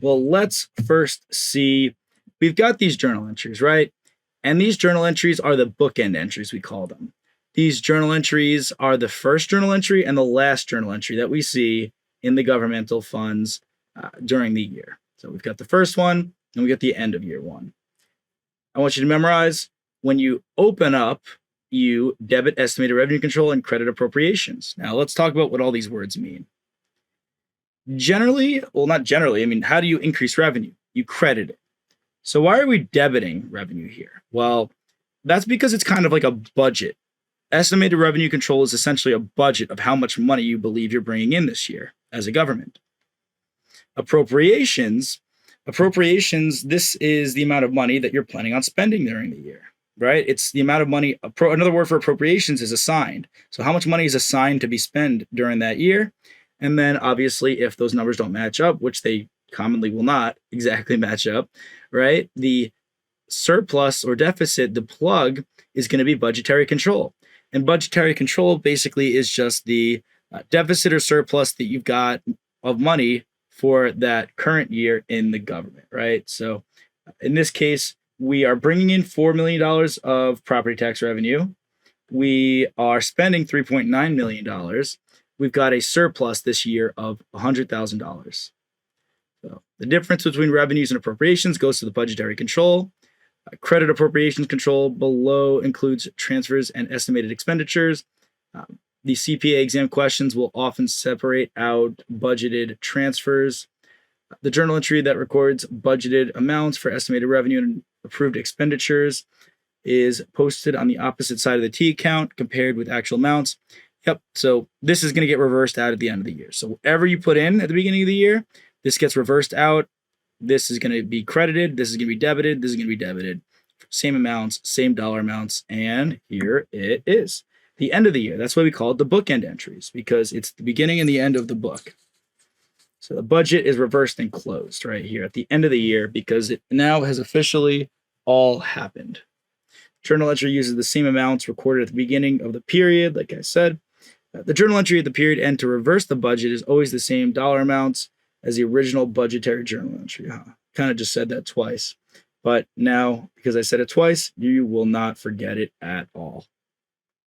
Well, let's first see, we've got these journal entries, right? And these journal entries are the bookend entries, we call them. These journal entries are the first journal entry and the last journal entry that we see in the governmental funds during the year. So we've got the first one and we got the end of year one. I want you to memorize, when you open up, you debit estimated revenue control and credit appropriations. Now let's talk about what all these words mean. Generally, well, not generally, I mean, how do you increase revenue? You credit it. So why are we debiting revenue here? Well, that's because it's kind of like a budget. Estimated revenue control is essentially a budget of how much money you believe you're bringing in this year as a government. Appropriations, this is the amount of money that you're planning on spending during the year, right? It's the amount of money, another word for appropriations is assigned. So how much money is assigned to be spent during that year? And then obviously, if those numbers don't match up, which they commonly will not exactly match up, right? The surplus or deficit, the plug, is going to be budgetary control. And budgetary control basically is just the deficit or surplus that you've got of money for that current year in the government, right? So in this case, we are bringing in $4 million of property tax revenue. We are spending $3.9 million. We've got a surplus this year of $100,000. So the difference between revenues and appropriations goes to the budgetary control. Credit appropriations control below includes transfers and estimated expenditures. The CPA exam questions will often separate out budgeted transfers. The journal entry that records budgeted amounts for estimated revenue and approved expenditures is posted on the opposite side of the T account compared with actual amounts. Yep, so this is going to get reversed out at the end of the year. So whatever you put in at the beginning of the year, this gets reversed out. This is going to be credited. This is going to be debited. This is going to be debited. Same amounts, same dollar amounts. And here it is. The end of the year. That's why we call it the bookend entries, because it's the beginning and the end of the book. So the budget is reversed and closed right here at the end of the year because it now has officially all happened. Journal entry uses the same amounts recorded at the beginning of the period, like I said. The journal entry at the period end to reverse the budget is always the same dollar amounts as the original budgetary journal entry. Kind of just said that twice. But now, because I said it twice, you will not forget it at all.